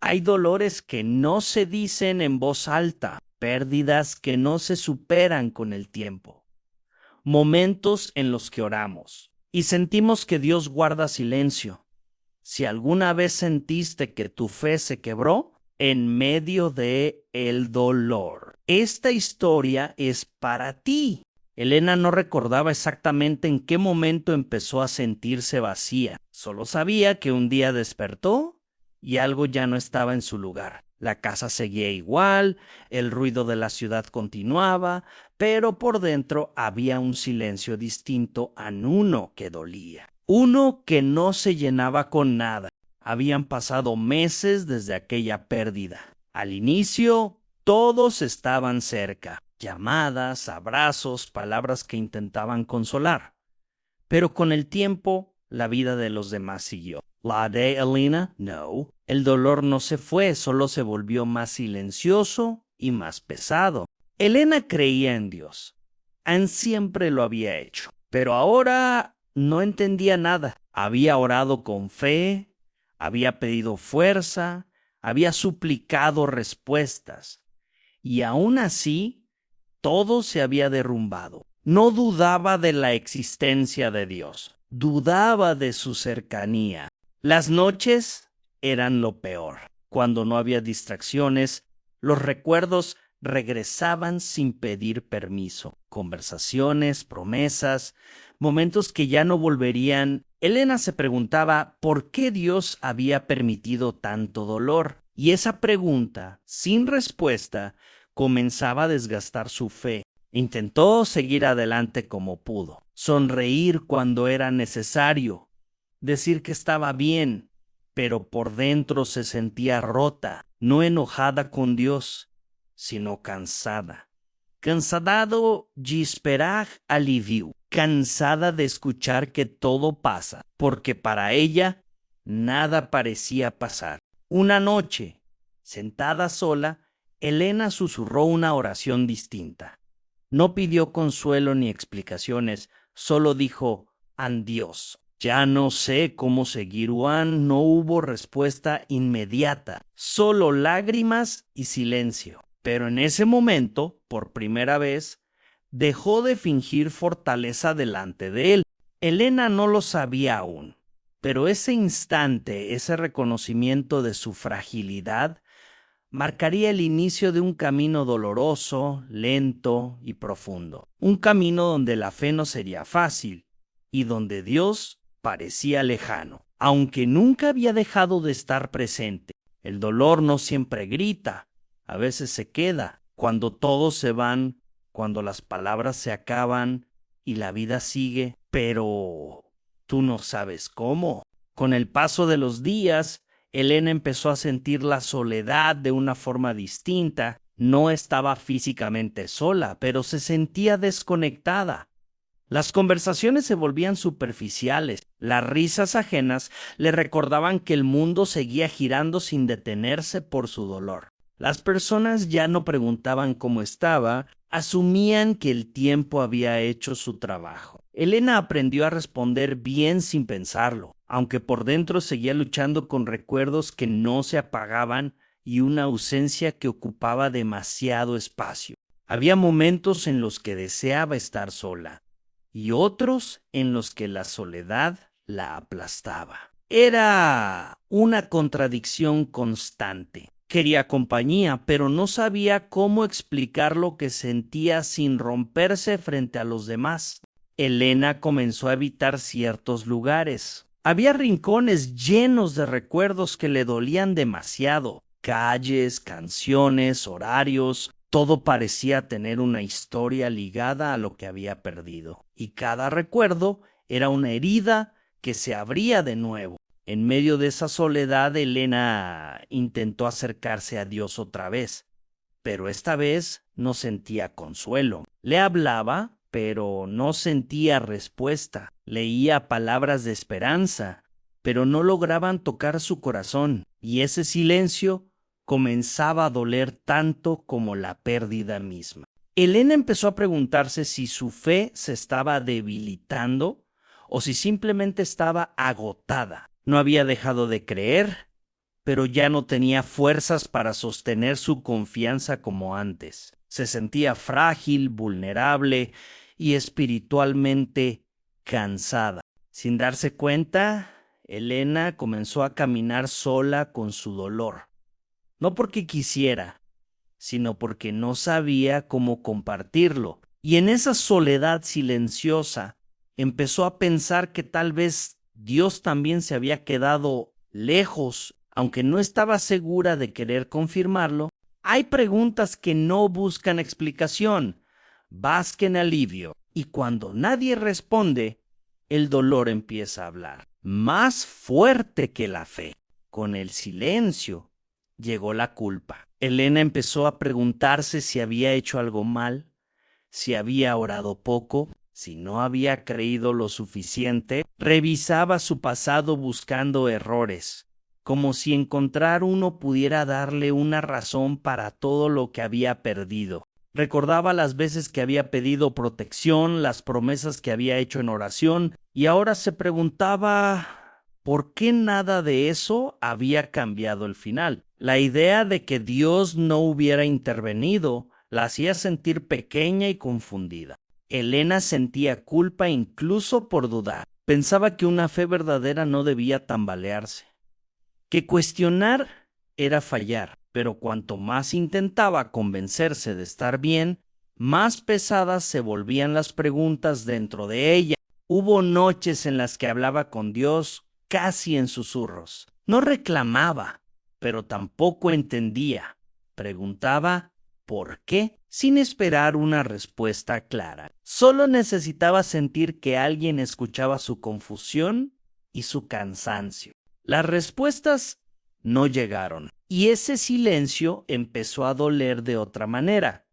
Hay dolores que no se dicen en voz alta, pérdidas que no se superan con el tiempo, momentos en los que oramos y sentimos que Dios guarda silencio. Si alguna vez sentiste que tu fe se quebró en medio de el dolor, esta historia es para ti. Elena no recordaba exactamente en qué momento empezó a sentirse vacía. Solo sabía que un día despertó y algo ya no estaba en su lugar. La casa seguía igual, el ruido de la ciudad continuaba, pero por dentro había un silencio distinto a uno que dolía. Uno que no se llenaba con nada. Habían pasado meses desde aquella pérdida. Al inicio, todos estaban cerca. Llamadas, abrazos, palabras que intentaban consolar. Pero con el tiempo, la vida de los demás siguió. La de Elena, no. El dolor no se fue, solo se volvió más silencioso y más pesado. Elena creía en Dios. Anne siempre lo había hecho. Pero ahora no entendía nada. Había orado con fe, había pedido fuerza, había suplicado respuestas. Y aún así, todo se había derrumbado. No dudaba de la existencia de Dios, dudaba de su cercanía. Las noches eran lo peor. Cuando no había distracciones, los recuerdos regresaban sin pedir permiso. Conversaciones, promesas, momentos que ya no volverían. Elena se preguntaba por qué Dios había permitido tanto dolor. Y esa pregunta, sin respuesta, comenzaba a desgastar su fe. Intentó seguir adelante como pudo, sonreír cuando era necesario, decir que estaba bien, pero por dentro se sentía rota, no enojada con Dios, sino cansada. Cansadado de esperar alivio, cansada de escuchar que todo pasa, porque para ella nada parecía pasar. Una noche, sentada sola, Elena susurró una oración distinta. No pidió consuelo ni explicaciones, solo dijo, adiós. Ya no sé cómo seguir, Juan. No hubo respuesta inmediata, solo lágrimas y silencio. Pero en ese momento, por primera vez, dejó de fingir fortaleza delante de él. Elena no lo sabía aún, pero ese instante, ese reconocimiento de su fragilidad, marcaría el inicio de un camino doloroso, lento y profundo. Un camino donde la fe no sería fácil y donde Dios parecía lejano, aunque nunca había dejado de estar presente. El dolor no siempre grita, a veces se queda, cuando todos se van, cuando las palabras se acaban y la vida sigue, pero tú no sabes cómo. Con el paso de los días, Elena empezó a sentir la soledad de una forma distinta. No estaba físicamente sola, pero se sentía desconectada. Las conversaciones se volvían superficiales. Las risas ajenas le recordaban que el mundo seguía girando sin detenerse por su dolor. Las personas ya no preguntaban cómo estaba, asumían que el tiempo había hecho su trabajo. Elena aprendió a responder bien sin pensarlo, aunque por dentro seguía luchando con recuerdos que no se apagaban y una ausencia que ocupaba demasiado espacio. Había momentos en los que deseaba estar sola y otros en los que la soledad la aplastaba. Era una contradicción constante. Quería compañía, pero no sabía cómo explicar lo que sentía sin romperse frente a los demás. Elena comenzó a evitar ciertos lugares. Había rincones llenos de recuerdos que le dolían demasiado. Calles, canciones, horarios, todo parecía tener una historia ligada a lo que había perdido. Y cada recuerdo era una herida que se abría de nuevo. En medio de esa soledad, Elena intentó acercarse a Dios otra vez, pero esta vez no sentía consuelo. Le hablaba, pero no sentía respuesta. Leía palabras de esperanza, pero no lograban tocar su corazón, y ese silencio comenzaba a doler tanto como la pérdida misma. Elena empezó a preguntarse si su fe se estaba debilitando o si simplemente estaba agotada. No había dejado de creer, pero ya no tenía fuerzas para sostener su confianza como antes. Se sentía frágil, vulnerable y espiritualmente cansada. Sin darse cuenta, Elena comenzó a caminar sola con su dolor. No porque quisiera, sino porque no sabía cómo compartirlo. Y en esa soledad silenciosa, empezó a pensar que tal vez Dios también se había quedado lejos, aunque no estaba segura de querer confirmarlo. Hay preguntas que no buscan explicación, buscan alivio, y cuando nadie responde, el dolor empieza a hablar, más fuerte que la fe. Con el silencio llegó la culpa. Elena empezó a preguntarse si había hecho algo mal, si había orado poco, si no había creído lo suficiente. Revisaba su pasado buscando errores, como si encontrar uno pudiera darle una razón para todo lo que había perdido. Recordaba las veces que había pedido protección, las promesas que había hecho en oración, y ahora se preguntaba por qué nada de eso había cambiado el final. La idea de que Dios no hubiera intervenido la hacía sentir pequeña y confundida. Elena sentía culpa incluso por dudar. Pensaba que una fe verdadera no debía tambalearse, que cuestionar era fallar, pero cuanto más intentaba convencerse de estar bien, más pesadas se volvían las preguntas dentro de ella. Hubo noches en las que hablaba con Dios casi en susurros. No reclamaba, pero tampoco entendía. Preguntaba ¿por qué? Sin esperar una respuesta clara. Solo necesitaba sentir que alguien escuchaba su confusión y su cansancio. Las respuestas no llegaron, y ese silencio empezó a doler de otra manera.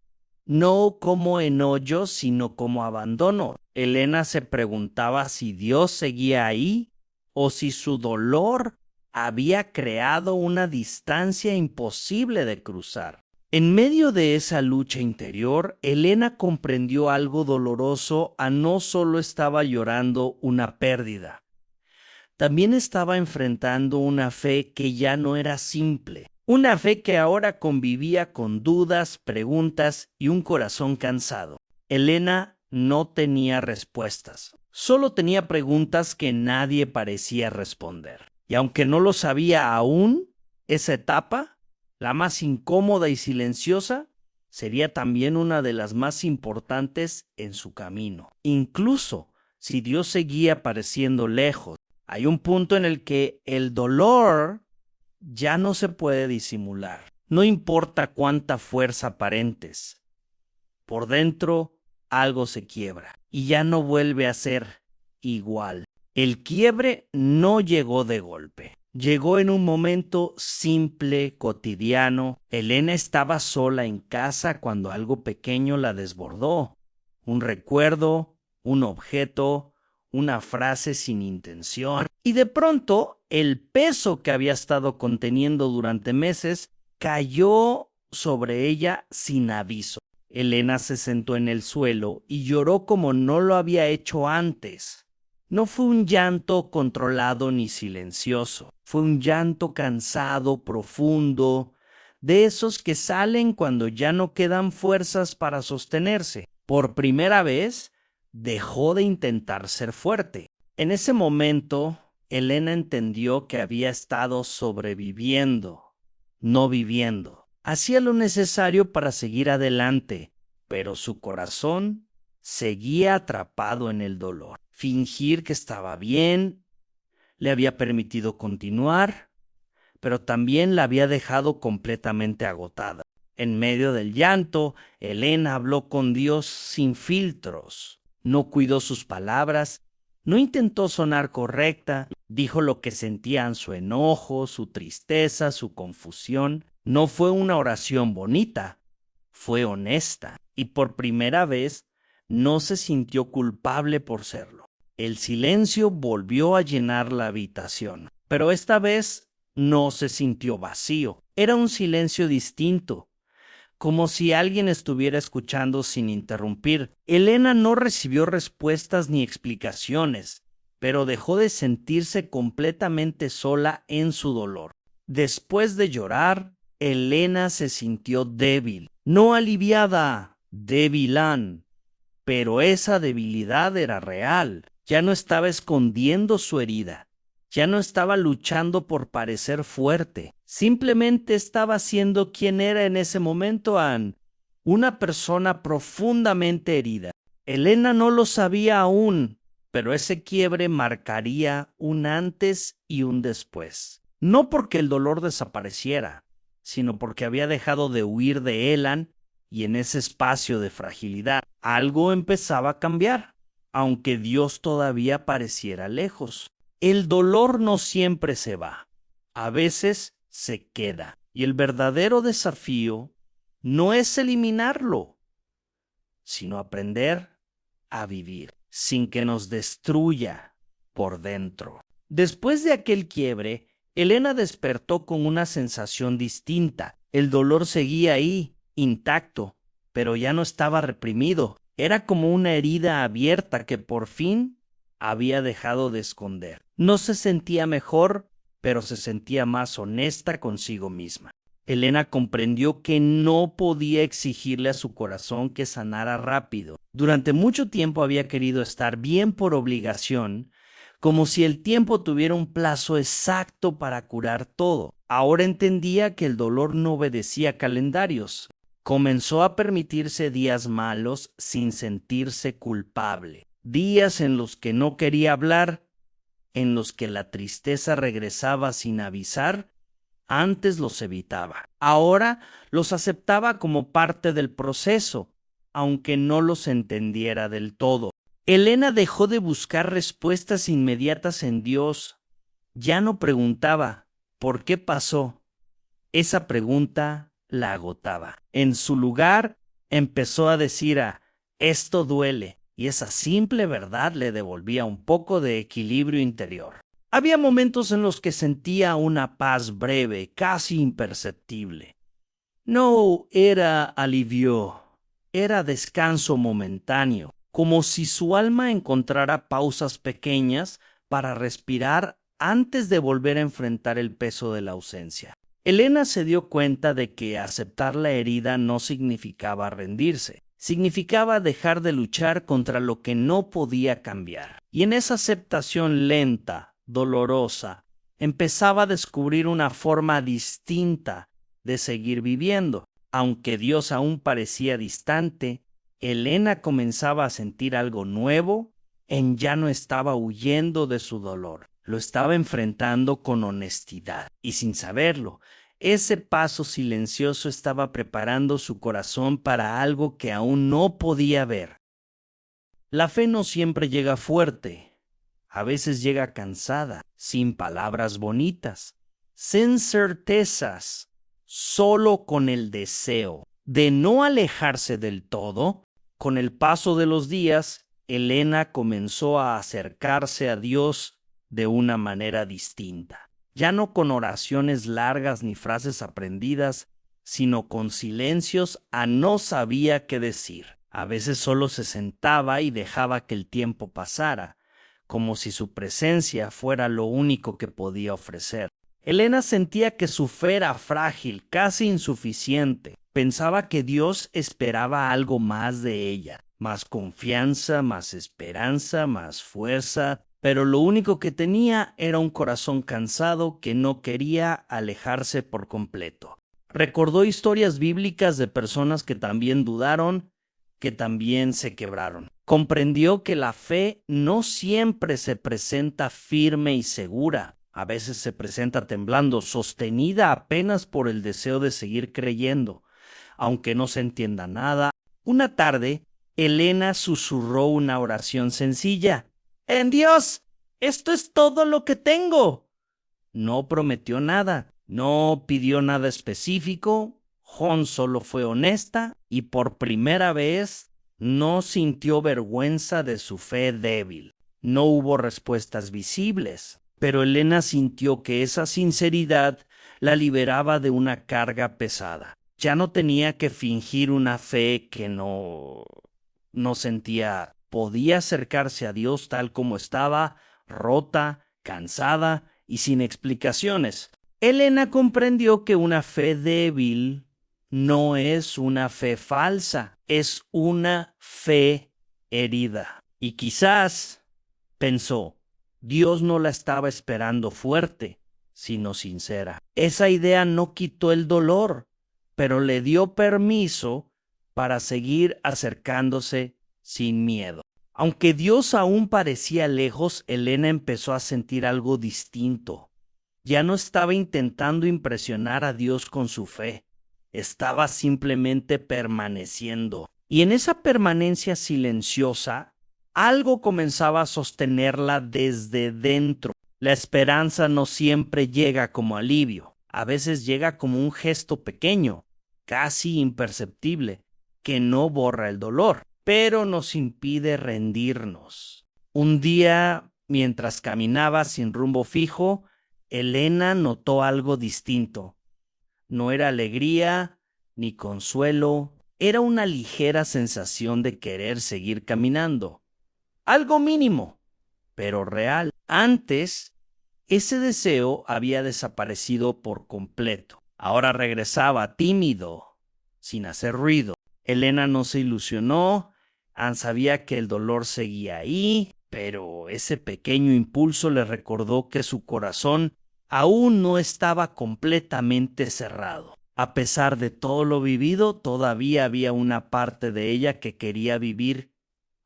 No como enojo, sino como abandono. Elena se preguntaba si Dios seguía ahí o si su dolor había creado una distancia imposible de cruzar. En medio de esa lucha interior, Elena comprendió algo doloroso. No solo estaba llorando una pérdida, también estaba enfrentando una fe que ya no era simple, una fe que ahora convivía con dudas, preguntas y un corazón cansado. Elena no tenía respuestas, solo tenía preguntas que nadie parecía responder. Y aunque no lo sabía aún, esa etapa, la más incómoda y silenciosa, sería también una de las más importantes en su camino. Incluso si Dios seguía pareciendo lejos, hay un punto en el que el dolor ya no se puede disimular. No importa cuánta fuerza aparentes, por dentro algo se quiebra y ya no vuelve a ser igual. El quiebre no llegó de golpe. Llegó en un momento simple, cotidiano. Elena estaba sola en casa cuando algo pequeño la desbordó. Un recuerdo, un objeto, una frase sin intención. Y de pronto, el peso que había estado conteniendo durante meses cayó sobre ella sin aviso. Elena se sentó en el suelo y lloró como no lo había hecho antes. No fue un llanto controlado ni silencioso. Fue un llanto cansado, profundo, de esos que salen cuando ya no quedan fuerzas para sostenerse. Por primera vez, dejó de intentar ser fuerte. En ese momento, Elena entendió que había estado sobreviviendo, no viviendo. Hacía lo necesario para seguir adelante, pero su corazón seguía atrapado en el dolor. Fingir que estaba bien le había permitido continuar, pero también la había dejado completamente agotada. En medio del llanto, Elena habló con Dios sin filtros. No cuidó sus palabras, no intentó sonar correcta, dijo lo que sentían: su enojo, su tristeza, su confusión. No fue una oración bonita, fue honesta, y por primera vez no se sintió culpable por serlo. El silencio volvió a llenar la habitación, pero esta vez no se sintió vacío. Era un silencio distinto, como si alguien estuviera escuchando sin interrumpir. Elena no recibió respuestas ni explicaciones, pero dejó de sentirse completamente sola en su dolor. Después de llorar, Elena se sintió débil, no aliviada, débilán. Pero esa debilidad era real. Ya no estaba escondiendo su herida. Ya no estaba luchando por parecer fuerte. Simplemente estaba siendo quien era en ese momento, Anne, una persona profundamente herida. Elena no lo sabía aún, pero ese quiebre marcaría un antes y un después. No porque el dolor desapareciera, sino porque había dejado de huir de Elan, y en ese espacio de fragilidad algo empezaba a cambiar, aunque Dios todavía pareciera lejos. El dolor no siempre se va, a veces se queda, y el verdadero desafío no es eliminarlo, sino aprender a vivir sin que nos destruya por dentro. Después de aquel quiebre, Elena despertó con una sensación distinta. El dolor seguía ahí, intacto, pero ya no estaba reprimido. Era como una herida abierta que por fin había dejado de esconder. No se sentía mejor, pero se sentía más honesta consigo misma. Elena comprendió que no podía exigirle a su corazón que sanara rápido. Durante mucho tiempo había querido estar bien por obligación, como si el tiempo tuviera un plazo exacto para curar todo. Ahora entendía que el dolor no obedecía calendarios. Comenzó a permitirse días malos sin sentirse culpable. Días en los que no quería hablar, en los que la tristeza regresaba sin avisar. Antes los evitaba. Ahora los aceptaba como parte del proceso, aunque no los entendiera del todo. Elena dejó de buscar respuestas inmediatas en Dios. Ya no preguntaba ¿por qué pasó? Esa pregunta la agotaba. En su lugar, empezó a decir esto duele, y esa simple verdad le devolvía un poco de equilibrio interior. Había momentos en los que sentía una paz breve, casi imperceptible. No era alivio, era descanso momentáneo, como si su alma encontrara pausas pequeñas para respirar antes de volver a enfrentar el peso de la ausencia. Elena se dio cuenta de que aceptar la herida no significaba rendirse, significaba dejar de luchar contra lo que no podía cambiar. Y en esa aceptación lenta, dolorosa, empezaba a descubrir una forma distinta de seguir viviendo. Aunque Dios aún parecía distante, Elena comenzaba a sentir algo nuevo. Ya no estaba huyendo de su dolor, lo estaba enfrentando con honestidad. Y sin saberlo, ese paso silencioso estaba preparando su corazón para algo que aún no podía ver. La fe no siempre llega fuerte. A veces llega cansada, sin palabras bonitas, sin certezas, solo con el deseo de no alejarse del todo. Con el paso de los días, Elena comenzó a acercarse a Dios de una manera distinta. Ya no con oraciones largas ni frases aprendidas, sino con silencios a no sabía qué decir. A veces solo se sentaba y dejaba que el tiempo pasara, como si su presencia fuera lo único que podía ofrecer. Elena sentía que su fe era frágil, casi insuficiente. Pensaba que Dios esperaba algo más de ella, más confianza, más esperanza, más fuerza, pero lo único que tenía era un corazón cansado que no quería alejarse por completo. Recordó historias bíblicas de personas que también dudaron, que también se quebraron. Comprendió que la fe no siempre se presenta firme y segura. A veces se presenta temblando, sostenida apenas por el deseo de seguir creyendo, aunque no se entienda nada. Una tarde, Elena susurró una oración sencilla. ¡En Dios! ¡Esto es todo lo que tengo! No prometió nada, no pidió nada específico. Jon solo fue honesta y por primera vez no sintió vergüenza de su fe débil. No hubo respuestas visibles, pero Elena sintió que esa sinceridad la liberaba de una carga pesada. Ya no tenía que fingir una fe que no sentía. Podía acercarse a Dios tal como estaba, rota, cansada y sin explicaciones. Elena comprendió que una fe débil no es una fe falsa, es una fe herida. Y quizás, pensó, Dios no la estaba esperando fuerte, sino sincera. Esa idea no quitó el dolor, pero le dio permiso para seguir acercándose sin miedo. Aunque Dios aún parecía lejos, Elena empezó a sentir algo distinto. Ya no estaba intentando impresionar a Dios con su fe, estaba simplemente permaneciendo. Y en esa permanencia silenciosa, algo comenzaba a sostenerla desde dentro. La esperanza no siempre llega como alivio, a veces llega como un gesto pequeño, casi imperceptible, que no borra el dolor, pero nos impide rendirnos. Un día, mientras caminaba sin rumbo fijo, Elena notó algo distinto. No era alegría ni consuelo, era una ligera sensación de querer seguir caminando. Algo mínimo, pero real. Antes, ese deseo había desaparecido por completo. Ahora regresaba tímido, sin hacer ruido. Elena no se ilusionó, sabía que el dolor seguía ahí, pero ese pequeño impulso le recordó que su corazón aún no estaba completamente cerrado. A pesar de todo lo vivido, todavía había una parte de ella que quería vivir,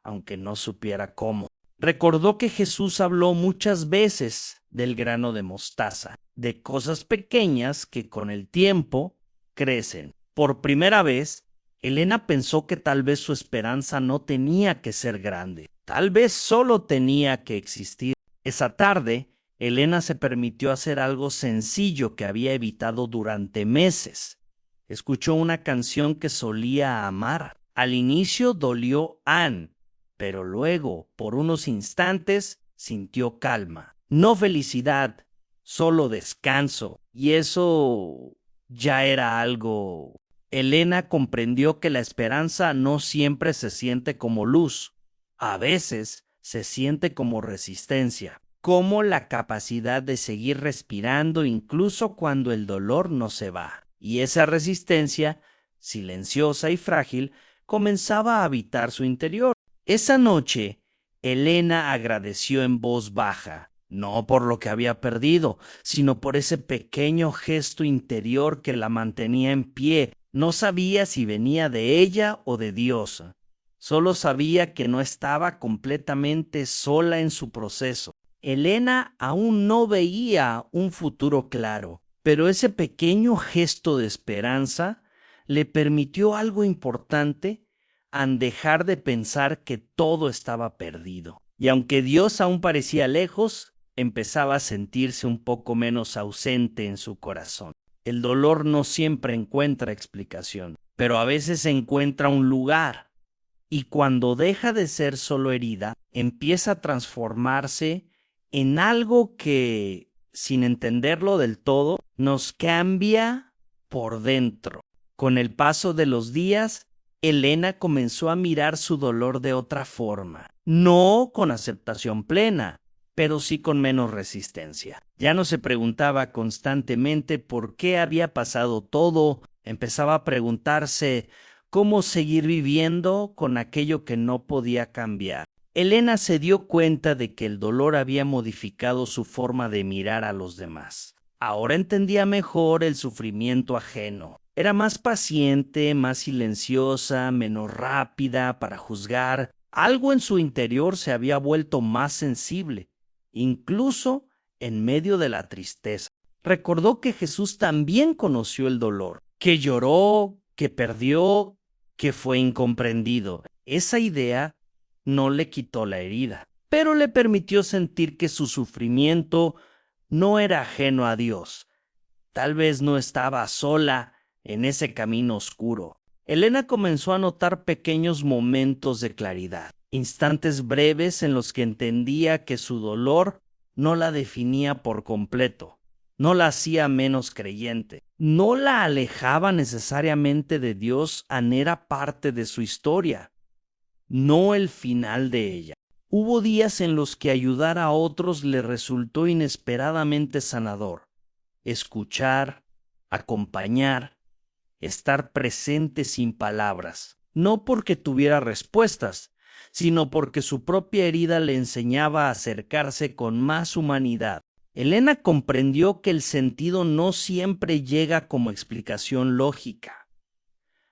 aunque no supiera cómo. Recordó que Jesús habló muchas veces del grano de mostaza, de cosas pequeñas que con el tiempo crecen. Por primera vez, Elena pensó que tal vez su esperanza no tenía que ser grande, tal vez solo tenía que existir. Esa tarde, Elena se permitió hacer algo sencillo que había evitado durante meses. Escuchó una canción que solía amar. Al inicio dolió Anne, pero luego, por unos instantes, sintió calma. No felicidad, solo descanso. Y eso ya era algo. Elena comprendió que la esperanza no siempre se siente como luz. A veces se siente como resistencia, como la capacidad de seguir respirando incluso cuando el dolor no se va. Y esa resistencia, silenciosa y frágil, comenzaba a habitar su interior. Esa noche, Elena agradeció en voz baja, no por lo que había perdido, sino por ese pequeño gesto interior que la mantenía en pie. No sabía si venía de ella o de Dios. Solo sabía que no estaba completamente sola en su proceso. Elena aún no veía un futuro claro, pero ese pequeño gesto de esperanza le permitió algo importante al dejar de pensar que todo estaba perdido. Y aunque Dios aún parecía lejos, empezaba a sentirse un poco menos ausente en su corazón. El dolor no siempre encuentra explicación, pero a veces encuentra un lugar. Y cuando deja de ser solo herida, empieza a transformarse en algo que, sin entenderlo del todo, nos cambia por dentro. Con el paso de los días, Elena comenzó a mirar su dolor de otra forma, no con aceptación plena, pero sí con menos resistencia. Ya no se preguntaba constantemente por qué había pasado todo, empezaba a preguntarse cómo seguir viviendo con aquello que no podía cambiar. Elena se dio cuenta de que el dolor había modificado su forma de mirar a los demás. Ahora entendía mejor el sufrimiento ajeno. Era más paciente, más silenciosa, menos rápida para juzgar. Algo en su interior se había vuelto más sensible, incluso en medio de la tristeza. Recordó que Jesús también conoció el dolor, que lloró, que perdió, que fue incomprendido. Esa idea no le quitó la herida, pero le permitió sentir que su sufrimiento no era ajeno a Dios. Tal vez no estaba sola en ese camino oscuro. Elena comenzó a notar pequeños momentos de claridad, instantes breves en los que entendía que su dolor no la definía por completo, no la hacía menos creyente, no la alejaba necesariamente de Dios, era parte de su historia, no el final de ella. Hubo días en los que ayudar a otros le resultó inesperadamente sanador. escuchar, acompañar, estar presente sin palabras, no porque tuviera respuestas, sino porque su propia herida le enseñaba a acercarse con más humanidad. Elena comprendió que el sentido no siempre llega como explicación lógica.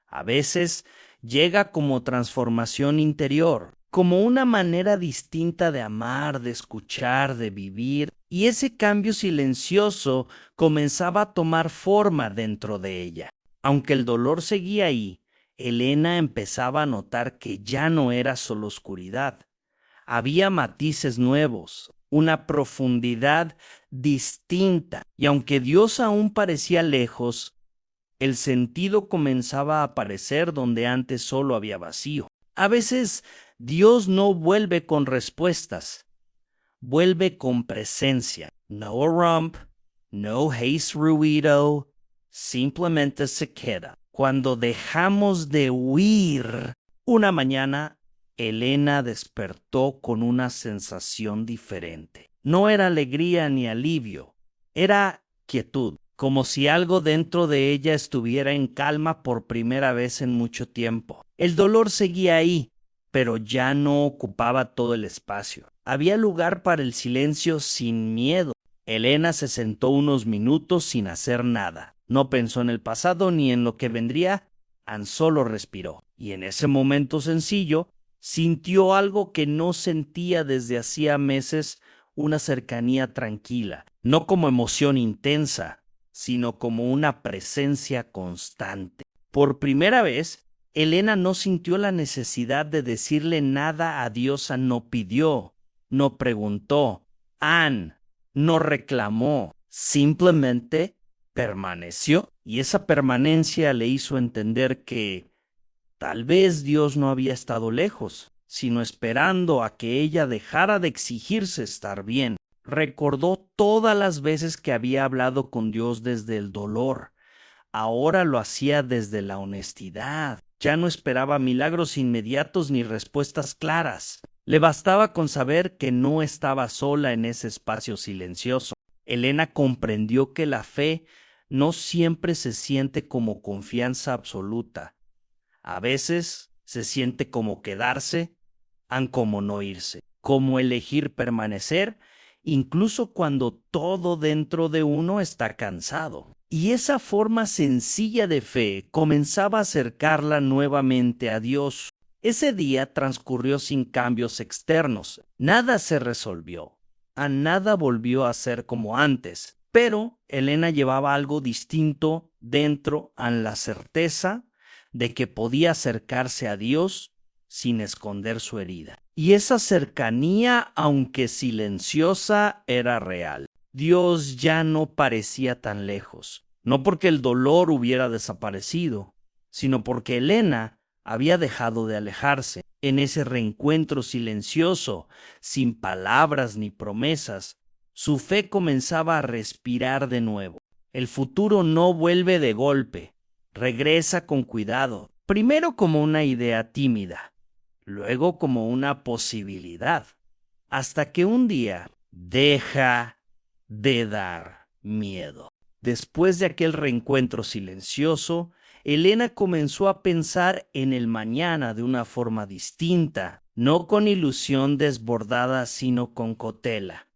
A veces llega como transformación interior, como una manera distinta de amar, de escuchar, de vivir, y ese cambio silencioso comenzaba a tomar forma dentro de ella. Aunque el dolor seguía ahí, Elena empezaba a notar que ya no era solo oscuridad. Había matices nuevos, una profundidad distinta, y aunque Dios aún parecía lejos, el sentido comenzaba a aparecer donde antes solo había vacío. A veces Dios no vuelve con respuestas, vuelve con presencia. No rump, no haze ruido, simplemente se queda. Cuando dejamos de huir, una mañana Elena despertó con una sensación diferente. No era alegría ni alivio, era quietud, como si algo dentro de ella estuviera en calma por primera vez en mucho tiempo. El dolor seguía ahí, pero ya no ocupaba todo el espacio. Había lugar para el silencio sin miedo. Elena se sentó unos minutos sin hacer nada. No pensó en el pasado ni en lo que vendría, tan solo respiró. Y en ese momento sencillo, sintió algo que no sentía desde hacía meses, una cercanía tranquila, no como emoción intensa, sino como una presencia constante. Por primera vez, Elena no sintió la necesidad de decirle nada a Dios, no pidió, no preguntó, no reclamó, simplemente permaneció. Y esa permanencia le hizo entender que tal vez Dios no había estado lejos, sino esperando a que ella dejara de exigirse estar bien. Recordó todas las veces que había hablado con Dios desde el dolor. Ahora lo hacía desde la honestidad. Ya no esperaba milagros inmediatos ni respuestas claras. Le bastaba con saber que no estaba sola en ese espacio silencioso. Elena comprendió que la fe no siempre se siente como confianza absoluta. A veces se siente como quedarse, como no irse, como elegir permanecer, incluso cuando todo dentro de uno está cansado. Y esa forma sencilla de fe comenzaba a acercarla nuevamente a Dios. Ese día transcurrió sin cambios externos. Nada se resolvió. A nada volvió a ser como antes. Pero Elena llevaba algo distinto dentro, en la certeza de que podía acercarse a Dios sin esconder su herida. Y esa cercanía, aunque silenciosa, era real. Dios ya no parecía tan lejos, no porque el dolor hubiera desaparecido, sino porque Elena había dejado de alejarse. En ese reencuentro silencioso, sin palabras ni promesas, su fe comenzaba a respirar de nuevo. El futuro no vuelve de golpe, regresa con cuidado, primero como una idea tímida, luego como una posibilidad, hasta que un día deja de dar miedo. Después de aquel reencuentro silencioso, Elena comenzó a pensar en el mañana de una forma distinta, no con ilusión desbordada, sino con cautela.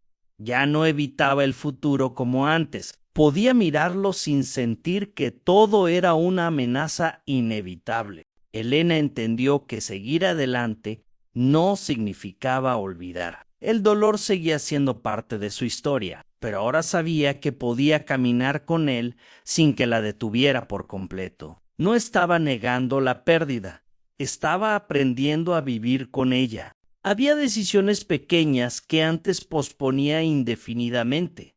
Ya no evitaba el futuro como antes. Podía mirarlo sin sentir que todo era una amenaza inevitable. Elena entendió que seguir adelante no significaba olvidar. El dolor seguía siendo parte de su historia, pero ahora sabía que podía caminar con él sin que la detuviera por completo. No estaba negando la pérdida, estaba aprendiendo a vivir con ella. Había decisiones pequeñas que antes posponía indefinidamente.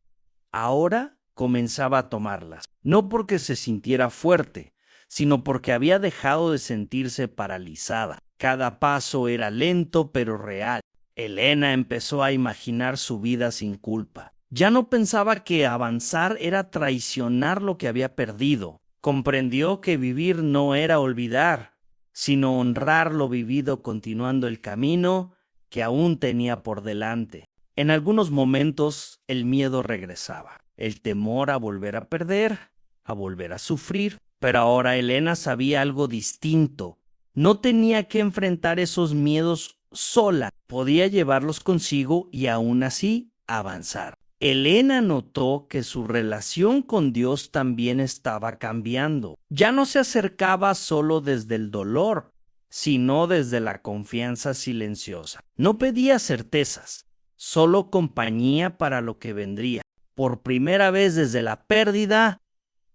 Ahora comenzaba a tomarlas, no porque se sintiera fuerte, sino porque había dejado de sentirse paralizada. Cada paso era lento pero real. Elena empezó a imaginar su vida sin culpa. Ya no pensaba que avanzar era traicionar lo que había perdido. Comprendió que vivir no era olvidar, sino honrar lo vivido continuando el camino que aún tenía por delante. En algunos momentos el miedo regresaba. el temor a volver a perder, a volver a sufrir. Pero ahora Elena sabía algo distinto. No tenía que enfrentar esos miedos sola, podía llevarlos consigo y aún así avanzar. Elena notó que su relación con Dios también estaba cambiando. Ya no se acercaba solo desde el dolor, sino desde la confianza silenciosa. No pedía certezas, solo compañía para lo que vendría. Por primera vez desde la pérdida,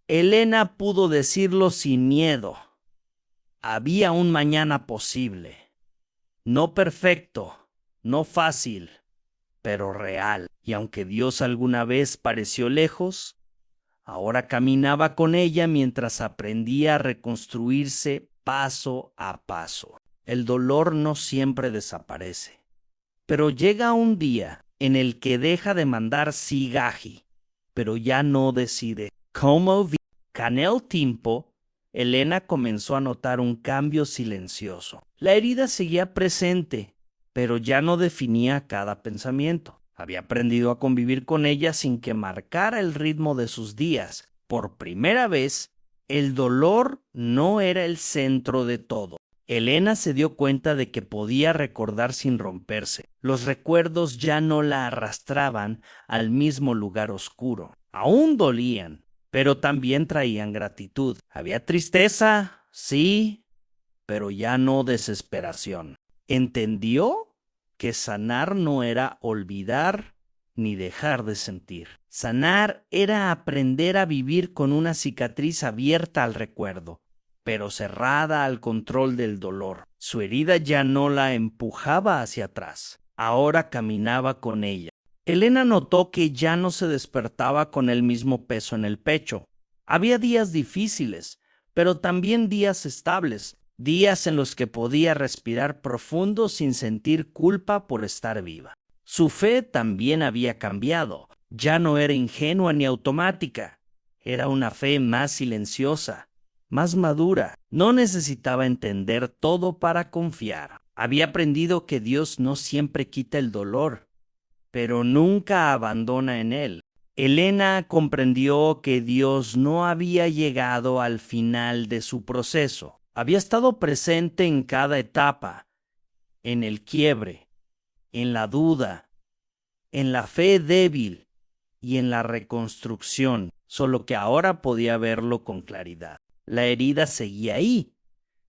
Elena pudo decirlo sin miedo. Había un mañana posible. No perfecto, no fácil, pero real. Y aunque Dios alguna vez pareció lejos, ahora caminaba con ella mientras aprendía a reconstruirse paso a paso. El dolor no siempre desaparece, pero llega un día en el que deja de mandar sigaji, pero ya no decide cómo vivir. Con el tiempo, Elena comenzó a notar un cambio silencioso. La herida seguía presente, pero ya no definía cada pensamiento. Había aprendido a convivir con ella sin que marcara el ritmo de sus días. Por primera vez, el dolor no era el centro de todo. Elena se dio cuenta de que podía recordar sin romperse. Los recuerdos ya no la arrastraban al mismo lugar oscuro. Aún dolían, pero también traían gratitud. Había tristeza, sí, pero ya no desesperación. Entendió que sanar no era olvidar ni dejar de sentir. Sanar era aprender a vivir con una cicatriz abierta al recuerdo, pero cerrada al control del dolor. Su herida ya no la empujaba hacia atrás, ahora caminaba con ella. Elena notó que ya no se despertaba con el mismo peso en el pecho. Había días difíciles, pero también días estables, días en los que podía respirar profundo sin sentir culpa por estar viva. Su fe también había cambiado. Ya no era ingenua ni automática. Era una fe más silenciosa, más madura. No necesitaba entender todo para confiar. Había aprendido que Dios no siempre quita el dolor, pero nunca abandona en él. Elena comprendió que Dios no había llegado al final de su proceso. Había estado presente en cada etapa, en el quiebre, en la duda, en la fe débil y en la reconstrucción, solo que ahora podía verlo con claridad. La herida seguía ahí,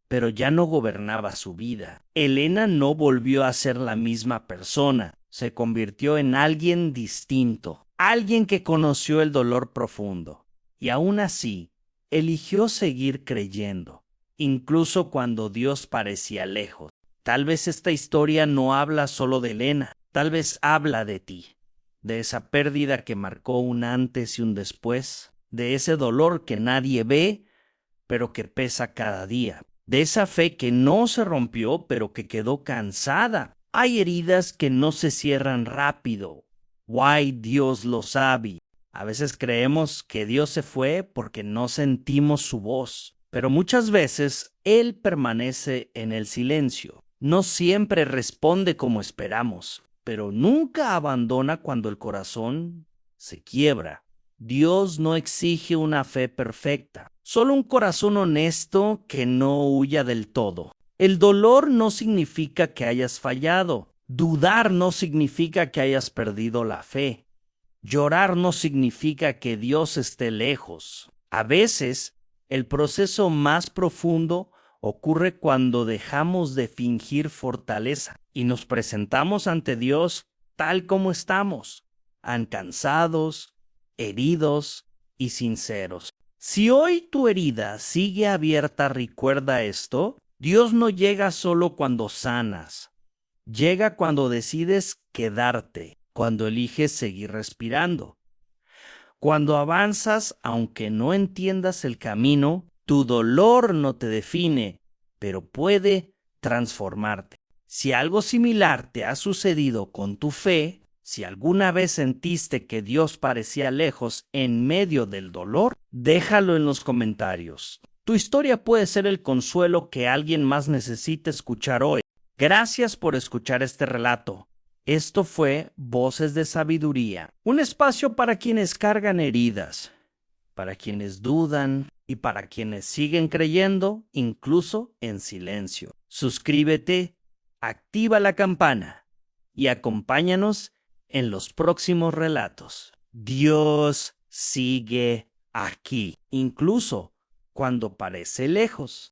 pero ya no gobernaba su vida. Elena no volvió a ser la misma persona. Se convirtió en alguien distinto, alguien que conoció el dolor profundo. Y aún así, eligió seguir creyendo, incluso cuando Dios parecía lejos. Tal vez esta historia no habla solo de Elena, tal vez habla de ti, de esa pérdida que marcó un antes y un después, de ese dolor que nadie ve, pero que pesa cada día, de esa fe que no se rompió, pero que quedó cansada. Hay heridas que no se cierran rápido. Why Dios lo sabe. A veces creemos que Dios se fue porque no sentimos su voz, pero muchas veces Él permanece en el silencio. No siempre responde como esperamos, pero nunca abandona cuando el corazón se quiebra. Dios no exige una fe perfecta, solo un corazón honesto que no huya del todo. El dolor no significa que hayas fallado. Dudar no significa que hayas perdido la fe. Llorar no significa que Dios esté lejos. A veces, el proceso más profundo ocurre cuando dejamos de fingir fortaleza y nos presentamos ante Dios tal como estamos, cansados, heridos y sinceros. Si hoy tu herida sigue abierta, recuerda esto: Dios no llega solo cuando sanas, llega cuando decides quedarte, cuando eliges seguir respirando. Cuando avanzas, aunque no entiendas el camino, tu dolor no te define, pero puede transformarte. Si algo similar te ha sucedido con tu fe, si alguna vez sentiste que Dios parecía lejos en medio del dolor, déjalo en los comentarios. Tu historia puede ser el consuelo que alguien más necesita escuchar hoy. Gracias por escuchar este relato. Esto fue Voces de Sabiduría, un espacio para quienes cargan heridas, para quienes dudan y para quienes siguen creyendo, incluso en silencio. Suscríbete, activa la campana y acompáñanos en los próximos relatos. Dios sigue aquí, incluso cuando parece lejos.